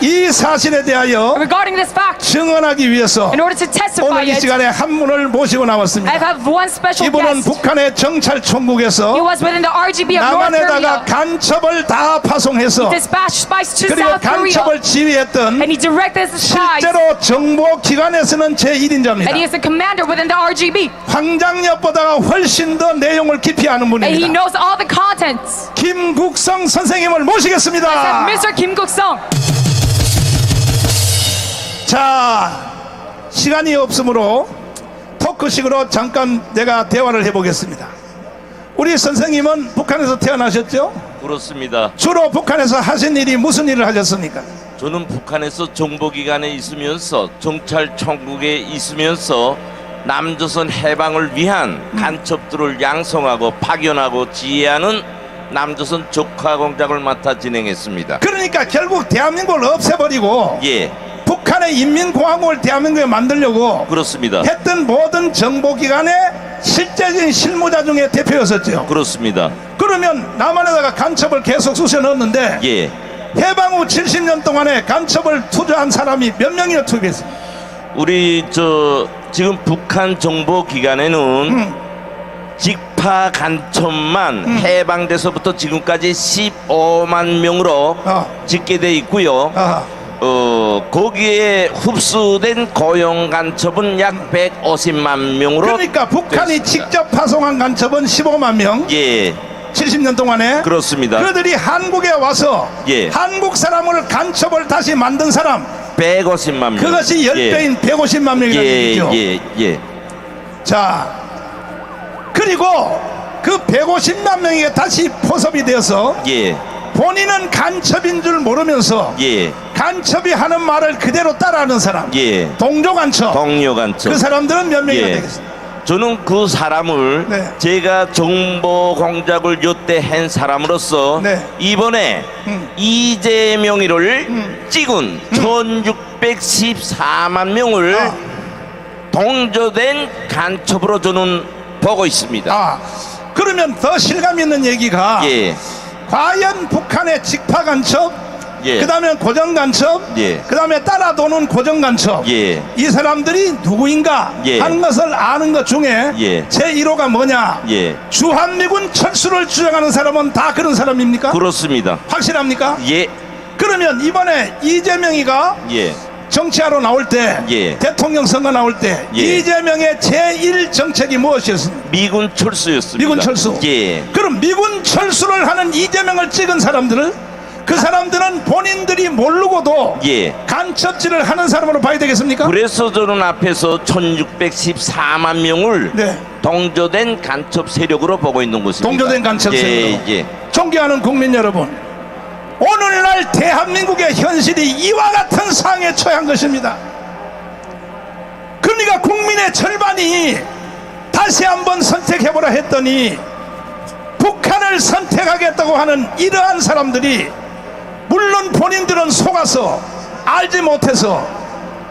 이 사실에 대하여 Regarding this fact, 증언하기 위해서 in order to testify 오늘 이 it, 시간에 한 분을 모시고 I 나왔습니다. have one special 이분은 guest. 북한의 정찰총국에서 He was within the RGB of North 남한에다가 Korea, 간첩을 다 파송해서 dispatched spies to 그리고 South Korea, 간첩을 지휘했던 and he directed the spies, 실제로 정보기관에서는 제1인자입니다. and he is the commander within the RGB, 황장엽보다가 훨씬 더 내용을 깊이 아는 and he 분입니다. knows all the contents. 김국성 선생님을 That's 모시겠습니다. Mr. Kim Guk-sung. 자, 시간이 없으므로 토크식으로 잠깐 내가 대화를 해보겠습니다. 우리 선생님은 북한에서 태어나셨죠? 그렇습니다. 주로 북한에서 하신 일이 무슨 일을 하셨습니까? 저는 북한에서 정보기관에 있으면서 정찰총국에 있으면서 남조선 해방을 위한 간첩들을 양성하고 파견하고 지휘하는 남조선 적화공작을 맡아 진행했습니다. 그러니까 결국 대한민국을 없애버리고 예, 북한의 인민공화국을 대한민국에 만들려고 그렇습니다. 했던 모든 정보기관의 실제적인 실무자 중에 대표였었죠. 그렇습니다. 그러면 남한에다가 간첩을 계속 쑤셔 넣었는데 예, 해방 후 70년 동안에 간첩을 투자한 사람이 몇 명이나 투입했습니까? 우리 지금 북한 정보기관에는 직파 간첩만 해방돼서부터 지금까지 15만 명으로 집계돼 있고요. 거기에 흡수된 고용 간첩은 약 150만 명으로. 그러니까 북한이 됐습니다. 직접 파송한 간첩은 15만 명. 예, 70년 동안에 그렇습니다. 그들이 한국에 와서 예. 한국 사람을 간첩을 다시 만든 사람 150만 명. 그것이 10배인 150만 명이라는 얘기죠. 예. 자, 그리고 그 150만 명이 다시 포섭이 되어서 예, 본인은 간첩인 줄 모르면서 예, 간첩이 하는 말을 그대로 따라하는 사람, 예. 동조 간첩. 동료 간첩. 그 사람들은 몇 명이나 예. 되겠습니까? 저는 그 사람을 네. 제가 정보 공작을 여태 한 사람으로서 네. 이번에 이재명이를 찍은 1614만 명을 동조된 간첩으로 저는 보고 있습니다. 아, 그러면 더 실감 있는 얘기가 예, 과연 북한의 직파 간첩, 예. 그 다음에 고정 간첩, 예. 그 다음에 따라 도는 고정 간첩, 예. 이 사람들이 누구인가 예. 하는 것을 아는 것 중에 예. 제1호가 뭐냐? 예. 주한미군 철수를 주장하는 사람은 다 그런 사람입니까? 그렇습니다. 확실합니까? 예, 그러면 이번에 이재명이가 예, 정치하러 나올 때, 예. 대통령 선거 나올 때 예. 이재명의 제1 정책이 무엇이었습니까? 미군 철수였습니다. 미군 철수. 예, 그럼 미군 철수를 하는 이재명을 찍은 사람들을 그 사람들은 본인들이 모르고도 예. 간첩질을 하는 사람으로 봐야 되겠습니까? 그래서 저는 앞에서 1614만 명을 네. 동조된 간첩 세력으로 보고 있는 것입니다. 동조된 간첩 세력으로. 예. 존경하는 국민 여러분, 오늘날 대한민국의 현실이 이와 같은 상황에 처한 것입니다. 그러니까 국민의 절반이 다시 한번 선택해보라 했더니 북한을 선택하겠다고 하는 이러한 사람들이 물론 본인들은 속아서 알지 못해서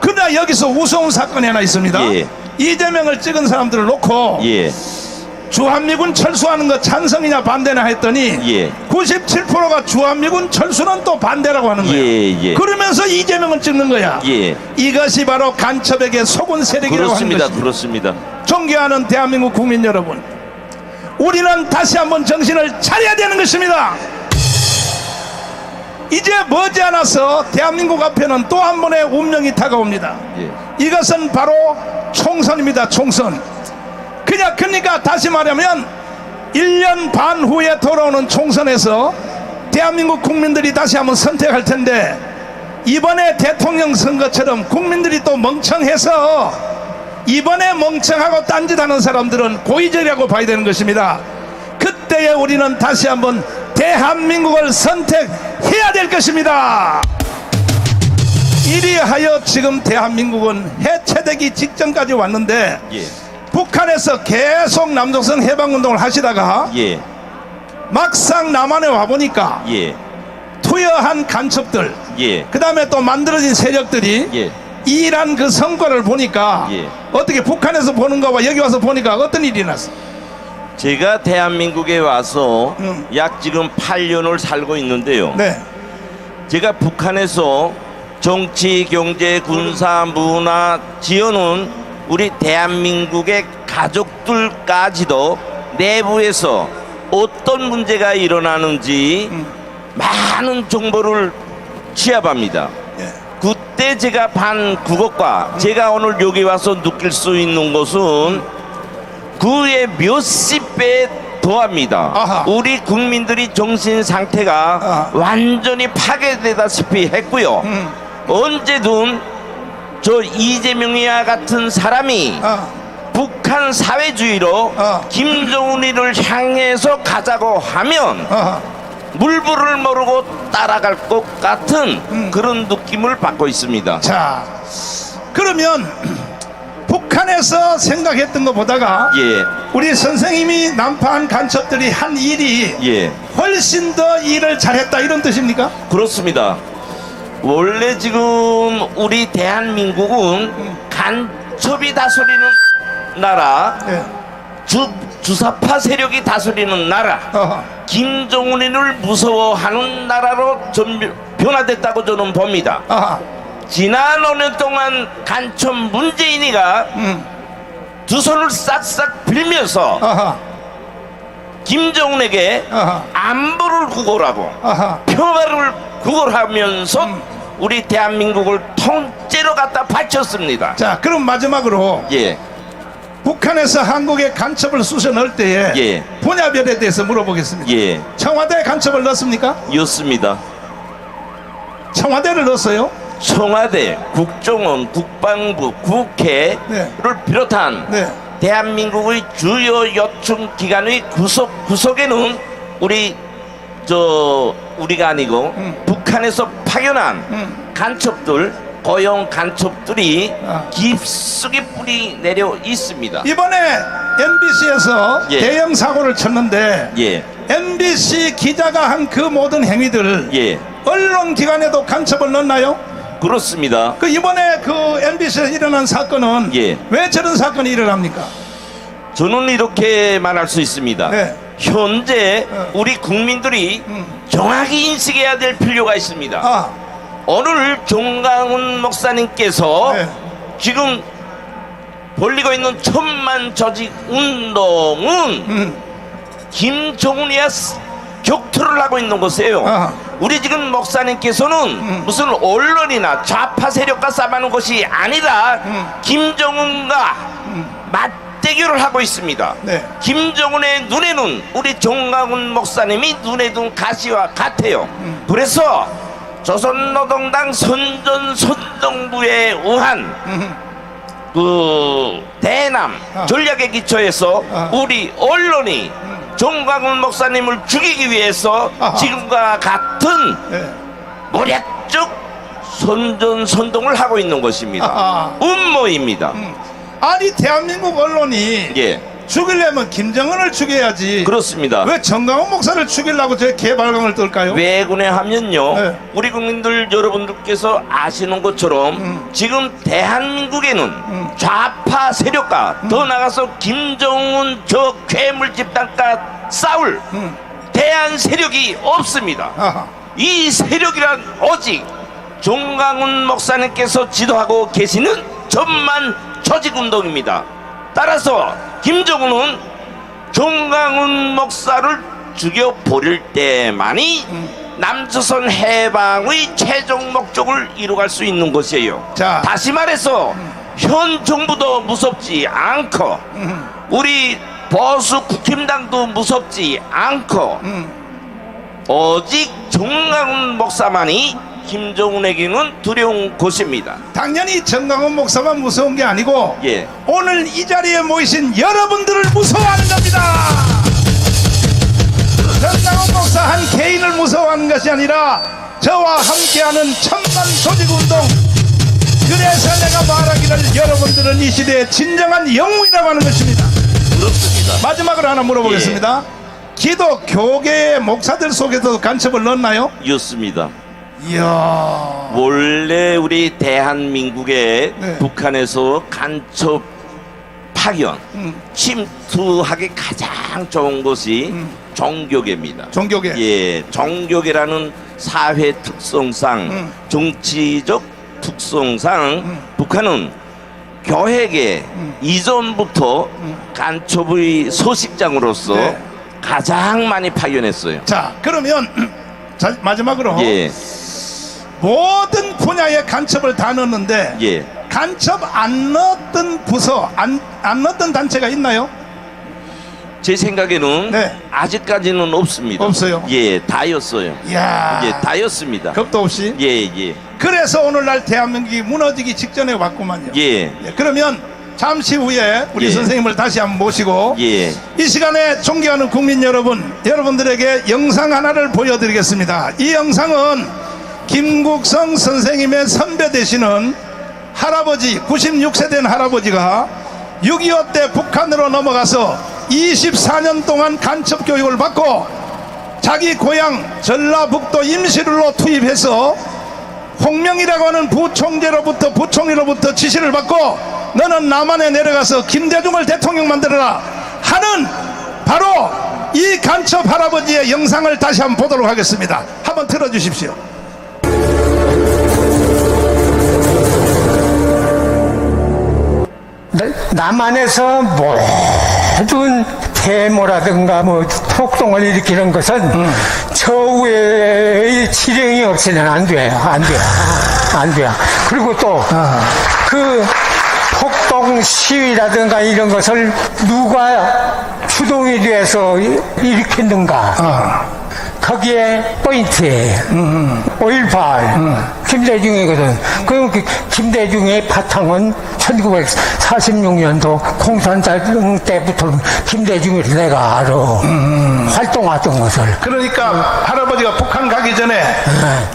그러나 여기서 우스운 사건이 하나 있습니다. 예. 이재명을 찍은 사람들을 놓고 예. 주한미군 철수하는 거 찬성이냐 반대냐 했더니 예. 97%가 주한미군 철수는 또 반대라고 하는 거예요. 예. 그러면서 이재명을 찍는 거야. 예. 이것이 바로 간첩에게 속은 세력이라고 하는 그렇습니다. 것입니다. 그렇습니다. 존경하는 대한민국 국민 여러분, 우리는 다시 한번 정신을 차려야 되는 것입니다. 이제 머지않아서 대한민국 앞에는 또 한 번의 운명이 다가옵니다. 예. 이것은 바로 총선입니다. 총선. 그러니까 다시 말하면 1년 반 후에 돌아오는 총선에서 대한민국 국민들이 다시 한번 선택할 텐데, 이번에 대통령 선거처럼 국민들이 또 멍청해서 이번에 멍청하고 딴짓하는 사람들은 고의적이라고 봐야 되는 것입니다. 그때에 우리는 다시 한번 대한민국을 선택해야 될 것입니다. 이리하여 지금 대한민국은 해체되기 직전까지 왔는데, 예. 북한에서 계속 남조선 해방운동을 하시다가 예. 막상 남한에 와보니까 예. 투여한 간첩들, 예. 그 다음에 또 만들어진 세력들이 예. 일한 그 성과를 보니까 예. 어떻게 북한에서 보는 거와 여기 와서 보니까 어떤 일이 났어? 제가 대한민국에 와서 약 지금 8년을 살고 있는데요. 네. 제가 북한에서 정치, 경제, 군사, 문화 지원은 우리 대한민국의 가족들까지도 내부에서 어떤 문제가 일어나는지 많은 정보를 취합합니다. 예. 그때 제가 반 그것과 제가 오늘 여기 와서 느낄 수 있는 것은 그의 몇십 배 더합니다. 아하. 우리 국민들이 정신 상태가 아하. 완전히 파괴되다시피 했고요. 언제든 저 이재명이와 같은 사람이 아, 북한 사회주의로 아. 김정은이를 향해서 가자고 하면 아, 물불을 모르고 따라갈 것 같은 그런 느낌을 받고 있습니다. 자, 그러면 북한에서 생각했던 것보다가 예, 우리 선생님이 난파한 간첩들이 한 일이 예, 훨씬 더 일을 잘했다 이런 뜻입니까? 그렇습니다. 원래 지금 우리 대한민국은 간첩이 다스리는 나라, 예. 주사파 세력이 다스리는 나라, 어허. 김정은이를 무서워하는 나라로 변화됐다고 저는 봅니다. 아하. 지난 5년 동안 간첩 문재인이가 두 손을 싹싹 빌면서 아하. 김정은에게 아하. 안보를 구걸하고 아하. 평화를 구걸하면서 우리 대한민국을 통째로 갖다 바쳤습니다. 자, 그럼 마지막으로 예, 북한에서 한국에 간첩을 쑤셔 넣을 때에 예. 분야별에 대해서 물어보겠습니다. 예, 청와대에 간첩을 넣습니까? 였습니다. 청와대를 넣었어요? 청와대, 국정원, 국방부, 국회를 네. 비롯한 네. 대한민국의 주요 요청 기관의 구석에는 우리가 아니고 북한에서 파견한 간첩들, 고용 간첩들이 아. 깊숙이 뿌리 내려 있습니다. 이번에 MBC에서 예. 대형 사고를 쳤는데 예, MBC 기자가 한 그 모든 행위들을 예, 언론기관에도 간첩을 넣나요? 그렇습니다. 그 이번에 그 MBC에서 일어난 사건은 예. 왜 저런 사건이 일어납니까? 저는 이렇게 말할 수 있습니다. 네. 현재 어. 우리 국민들이 정확히 인식해야 될 필요가 있습니다. 아, 오늘 종강훈 목사님께서 네. 지금 벌리고 있는 천만 조직 운동은 김정은이와 격투를 하고 있는 것이에요. 아하. 우리 지금 목사님께서는 무슨 언론이나 좌파 세력과 싸우는 것이 아니라 김정은과 맞대결을 하고 있습니다. 네. 김정은의 눈에는 우리 종강훈 목사님이 눈에 둔 가시와 같아요. 그래서 조선노동당 선전선동부에 의한 그 대남 아. 전략에 기초해서 아. 우리 언론이 종강훈 목사님을 죽이기 위해서 아하. 지금과 같은 네. 모략적 선전선동을 하고 있는 것입니다. 아하. 음모입니다. 아니 대한민국 언론이 예, 죽이려면 김정은을 죽여야지. 그렇습니다. 왜 정강훈 목사를 죽이려고 저 개발강을 떨까요? 왜 그러냐면요, 네. 우리 국민들 여러분들께서 아시는 것처럼 지금 대한민국에는 좌파 세력과 더 나아가서 김정은 저 괴물 집단과 싸울 대한 세력이 없습니다. 아하. 이 세력이란 오직 종강훈 목사님께서 지도하고 계시는 전만 조직운동입니다. 따라서 김정은은 종강훈 목사를 죽여버릴 때만이 남조선 해방의 최종 목적을 이루갈 수 있는 것이에요. 자. 다시 말해서 현 정부도 무섭지 않고 우리 보수 국힘당도 무섭지 않고 오직 종강훈 목사만이 김정은에게는 두려운 곳입니다. 당연히 정강훈 목사만 무서운 게 아니고 예, 오늘 이 자리에 모이신 여러분들을 무서워하는 겁니다. 정강훈 목사 한 개인을 무서워하는 것이 아니라 저와 함께하는 천만 조직운동. 그래서 내가 말하기를 여러분들은 이 시대의 진정한 영웅이라고 하는 것입니다. 그렇습니다. 마지막으로 하나 물어보겠습니다. 기독 교계의 목사들 속에도 간첩을 넣었나요? 였습니다. 이야. 원래 우리 대한민국에 네. 북한에서 간첩 파견, 침투하기 가장 좋은 것이 종교계입니다. 종교계. 예, 종교계라는 사회 특성상, 정치적 특성상 북한은 교획의 이전부터 간첩의 소식장으로서 네. 가장 많이 파견했어요. 자, 그러면 자, 마지막으로 예, 모든 분야의 간첩을 다 넣었는데 예. 간첩 안 넣었던 부서, 안 넣었던 단체가 있나요? 제 생각에는 네. 아직까지는 없습니다. 없어요? 예, 다였어요. 이야, 예, 다였습니다. 겁도 없이. 예, 예, 그래서 오늘날 대한민국이 무너지기 직전에 왔구만요. 예, 예, 그러면 잠시 후에 우리 예. 선생님을 다시 한번 모시고 예. 이 시간에 존경하는 국민 여러분, 여러분들에게 영상 하나를 보여드리겠습니다. 이 영상은 김국성 선생님의 선배 되시는 할아버지, 96세 된 할아버지가 6.25 때 북한으로 넘어가서 24년 동안 간첩 교육을 받고 자기 고향 전라북도 임시룰로 투입해서 홍명이라고 하는 부총리로부터 지시를 받고 너는 남한에 내려가서 김대중을 대통령 만들어라 하는 바로 이 간첩 할아버지의 영상을 다시 한번 보도록 하겠습니다. 한번 틀어주십시오. 남한에서 모든 데모라든가 뭐 폭동을 일으키는 것은 처우의 지령이 없이는 안 돼요. 안 돼요. 그리고 또 그 폭동 시위라든가 이런 것을 누가 주동이 돼서 일으켰는가. 거기에 포인트예요. 5.18 김대중이거든. 그럼 그 김대중의 바탕은 1946년도 공산당 때부터 김대중을 내가 알아. 활동하던 것을. 그러니까 할아버지가 북한 가기 전에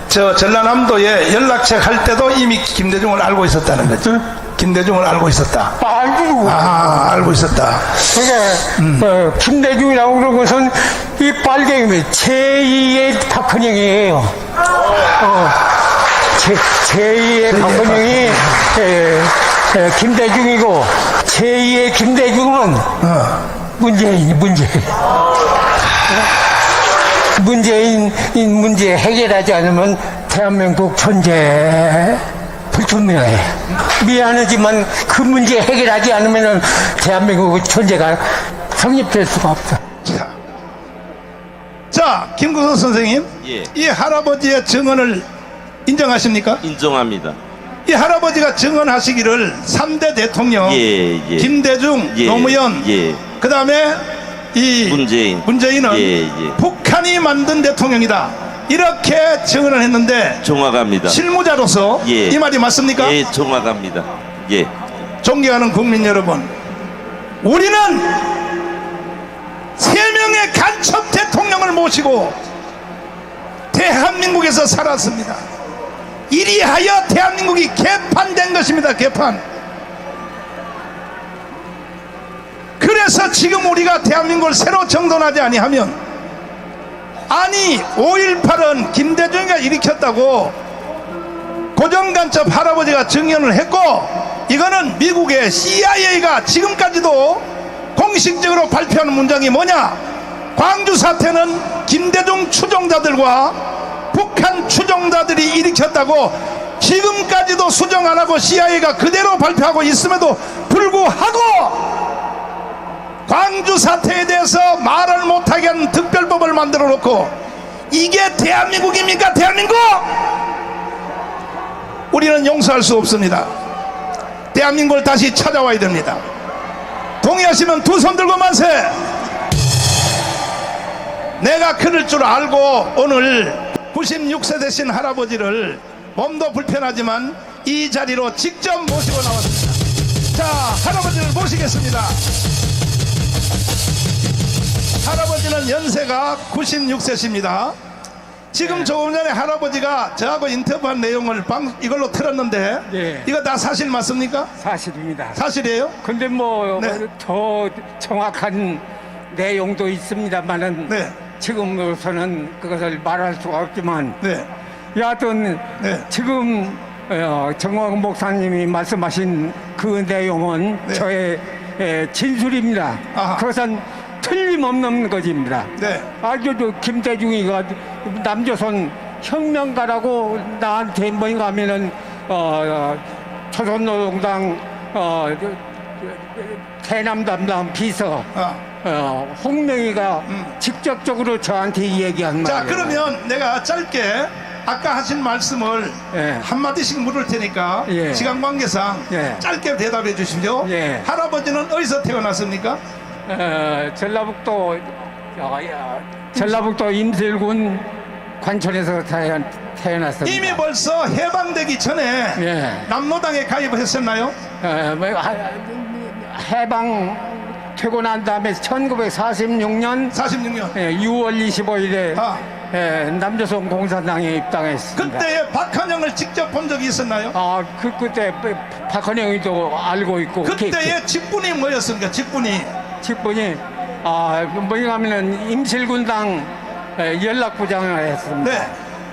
저 전라남도에 연락책 할 때도 이미 김대중을 알고 있었다는 거죠. 김대중을 알고 있었다. 알고. 알고 있었다. 그러니까 김대중이라고 그런 것은 이 빨갱이 제2의 박헌영이에요. 제2의 박헌영이 김대중이고 제2의 김대중은 문재인. 문제 해결하지 않으면 대한민국 존재 불투명해. 미안하지만 그 문제 해결하지 않으면 대한민국 존재가 성립될 수가 없어. 자, 김국성 선생님, 예. 이 할아버지의 증언을 인정하십니까? 인정합니다. 이 할아버지가 증언하시기를 3대 대통령 예, 예. 김대중, 예, 노무현, 예. 그 다음에 이 문재인은 예, 예. 북한이 만든 대통령이다, 이렇게 증언을 했는데 정확합니다. 실무자로서 예. 이 말이 맞습니까? 예, 정확합니다. 예. 존경하는 국민 여러분, 우리는 3명의 간첩 대통령을 모시고 대한민국에서 살았습니다. 이리하여 대한민국이 개판된 것입니다. 개판. 그래서 지금 우리가 대한민국을 새로 정돈하지 아니하면, 아니 5.18은 김대중이가 일으켰다고 고정간첩 할아버지가 증언을 했고, 이거는 미국의 CIA가 지금까지도 공식적으로 발표하는 문장이 뭐냐, 광주 사태는 김대중 추종자들과 북한 추종자들이 일으켰다고 지금까지도 수정 안 하고 CIA가 그대로 발표하고 있음에도 불구하고 광주 사태에 대해서 말을 못하게 하는 특별법을 만들어 놓고, 이게 대한민국입니까? 대한민국! 우리는 용서할 수 없습니다. 대한민국을 다시 찾아와야 됩니다. 동의하시면 두 손 들고 만세! 내가 그럴 줄 알고 오늘 96세 되신 할아버지를 몸도 불편하지만 이 자리로 직접 모시고 나왔습니다. 자, 할아버지를 모시겠습니다. 할아버지는 연세가 96세십니다. 지금 조금 전에 할아버지가 저하고 인터뷰한 내용을 이걸로 틀었는데, 네. 이거 다 사실 맞습니까? 사실입니다. 사실이에요? 근데 뭐 네. 더 정확한 내용도 있습니다만은 네. 지금으로서는 그것을 말할 수가 없지만, 네. 여하튼 네. 지금 정광 목사님이 말씀하신 그 내용은 네. 저의 진술입니다. 아하. 그것은 틀림없는 것입니다. 네. 아주 김대중이가 남조선 혁명가라고 나한테 뭔가 하면은 조선노동당 대남 담당 비서 홍명희가 직접적으로 저한테 얘기한 자, 말이에요. 그러면 내가 짧게 아까 하신 말씀을 예. 한마디씩 물을 테니까 예. 시간 관계상 예. 짧게 대답해 주십시오. 예. 할아버지는 어디서 태어났습니까? 전라북도 임실군 관촌에서 태어났습니다. 이미 벌써 해방되기 전에 예. 남로당에 가입을 했었나요? 해방 되고 난 다음에 1946년 46년. 6월 25일에 아. 남조선 공산당에 입당했습니다. 그때의 박한영을 직접 본 적이 있었나요? 그때 박헌영이도 알고 있고 그때의 직분이 뭐였습니까? 직분이 직분이 뭐냐 하면은 임실군당 연락부장을 했습니다. 네.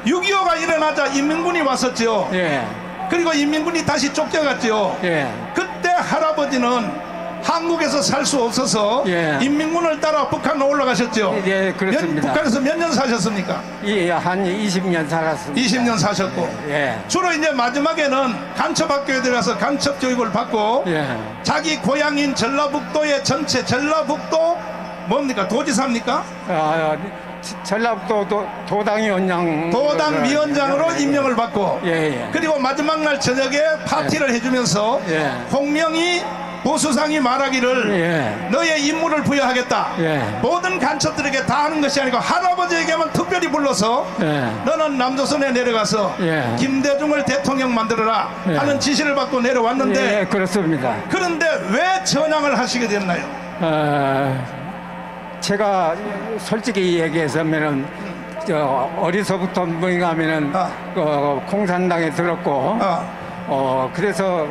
6.25가 일어나자 인민군이 왔었죠. 예, 그리고 인민군이 다시 쫓겨갔죠. 예, 그때 할아버지는 한국에서 살 수 없어서 예. 인민군을 따라 북한으로 올라가셨죠. 예, 그렇습니다. 북한에서 몇 년 사셨습니까? 한 20년 살았습니다. 20년 사셨고 예, 주로 이제 마지막에는 간첩학교에 들어가서 간첩 교육을 받고 예, 자기 고향인 전라북도의 전체 전라북도 뭡니까? 도지사입니까? 전라북도 도당위원장 도당위원장으로 임명을 받고 예, 예. 그리고 마지막 날 저녁에 파티를 해주면서 예. 홍명희 보수상이 말하기를 예. 너의 임무를 부여하겠다. 예. 모든 간첩들에게 다 하는 것이 아니고 할아버지에게만 특별히 불러서 예. 너는 남조선에 내려가서 예. 김대중을 대통령 만들어라 예. 하는 지시를 받고 내려왔는데 예, 그렇습니다. 그런데 왜 전향을 하시게 됐나요? 제가 솔직히 얘기해서면은 어려서부터 뭐인가 하면은 공산당에 들었고 그래서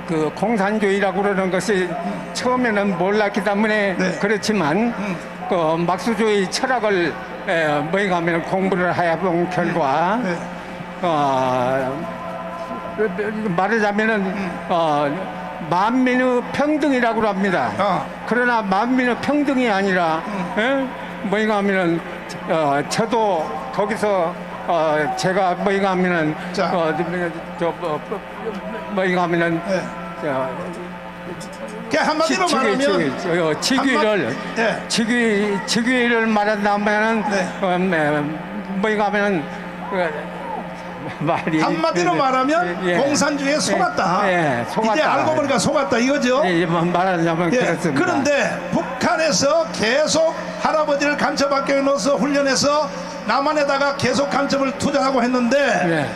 그 공산주의라고 그러는 것이 처음에는 몰랐기 때문에 네. 그렇지만 그 막수주의 철학을 뭐인가 하면 공부를 해본 결과 네. 말하자면은 만민의 평등이라고 합니다. 그러나 만민의 평등이 아니라 뭐인가 하면은 저도 거기서 제가 뭐인가 하면은 자. 뭐인가 하면은 네. 그 한마디로 말하면 직위를 네. 직위를 말한다면은 네. 뭐인가 하면은 말이 한마디로 말하면 공산주의에 속았다. 예, 속았다. 이제 알고 보니까 속았다 이거죠. 예, 말하자면 예, 그렇습니다. 그런데 북한에서 계속 할아버지를 간첩학교에 넣어서 훈련해서 남한에다가 계속 간첩을 투자하고 했는데 예,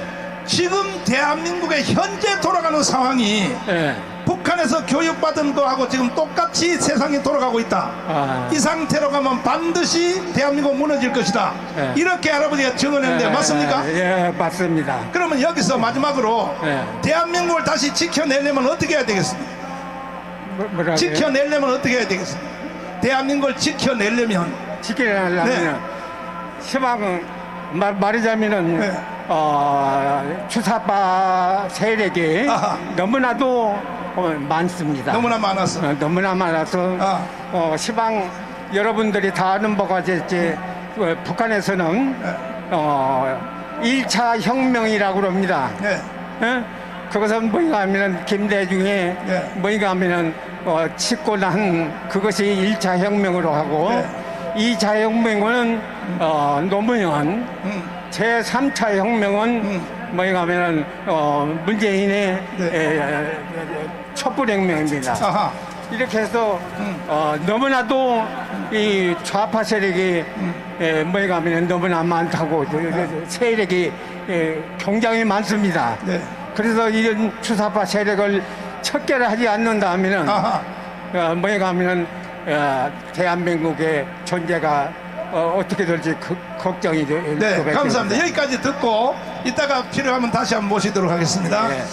지금 대한민국의 현재 돌아가는 상황이 예. 북한에서 교육받은 거하고 지금 똑같이 세상이 돌아가고 있다. 이 상태로 가면 반드시 대한민국 무너질 것이다. 예. 이렇게 할아버지가 증언했는데 맞습니까? 예, 맞습니다. 그러면 여기서 마지막으로 예. 대한민국을 다시 지켜내려면 어떻게 해야 되겠습니다? 뭐라고요? 지켜내려면 어떻게 해야 되겠습니다? 대한민국을 지켜내려면 지켜내려면 네. 시방은 말하자면은 네. 주사파 세력이 아하. 너무나도 많습니다. 너무나 많았어. 너무나 많아서 시방 여러분들이 다 아는 바가 이제 북한에서는 1차 혁명이라고 합니다. 네. 그것은 뭐인가 하면은 김대중이 네. 뭐인가 하면은 짓고 난 그것이 1차 혁명으로 하고 네. 2차 혁명은 노무현 제3차 혁명은 뭐인가 하면은 문재인의 네. 촛불혁명입니다. 아하. 이렇게 해서 너무나도 이 좌파 세력이 뭐인가 하면 너무나 많다고 세력이 굉장히 많습니다. 네. 그래서 이런 주사파 세력을 척결하지 않는다 하면은 아하. 뭐인가 하면은 대한민국의 존재가 어떻게 될지 걱정이 네, 감사합니다. 여기까지 듣고 이따가 필요하면 다시 한번 모시도록 하겠습니다. 네.